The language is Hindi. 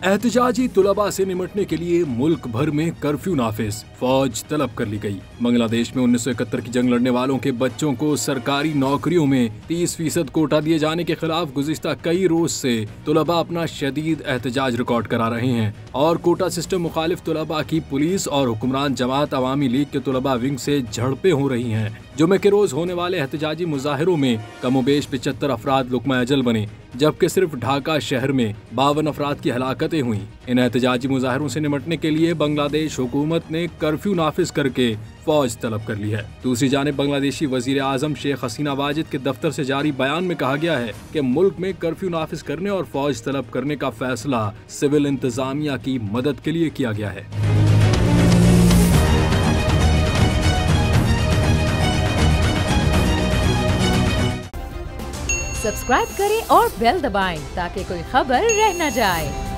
एहतजाजी तुलबा से निपटने के लिए मुल्क भर में कर्फ्यू नाफिज, फौज तलब कर ली गई। बांग्लादेश में 1971 की जंग लड़ने वालों के बच्चों को सरकारी नौकरियों में 30% कोटा दिए जाने के खिलाफ गुज़िश्ता कई रोज से तुलबा अपना शदीद एहतजाज रिकॉर्ड करा रहे हैं और कोटा सिस्टम मुखालिफ तुलबा की पुलिस और हुक्मरान जमात अवामी लीग के तुलबा विंग से झड़पें हो रही हैं। जुमे के रोज होने वाले एहतजाजी मुजाहिरों में कमोबेश 75 अफराद लुकमा अजल बने, जबकि सिर्फ ढाका शहर में 52 अफराद की हलाकतें हुई। इन एहतजाजी मुजाहिरों से निपटने के लिए बांग्लादेश हुकूमत ने कर्फ्यू नाफिज करके फौज तलब कर ली है। दूसरी जानिब बांग्लादेशी वजीर आजम शेख हसीना वाजिद के दफ्तर से जारी बयान में कहा गया है कि मुल्क में कर्फ्यू नाफिज करने और फौज तलब करने का फैसला सिविल इंतजामिया की मदद के लिए किया गया है। सब्सक्राइब करें और बेल दबाएं ताकि कोई खबर रह न जाए।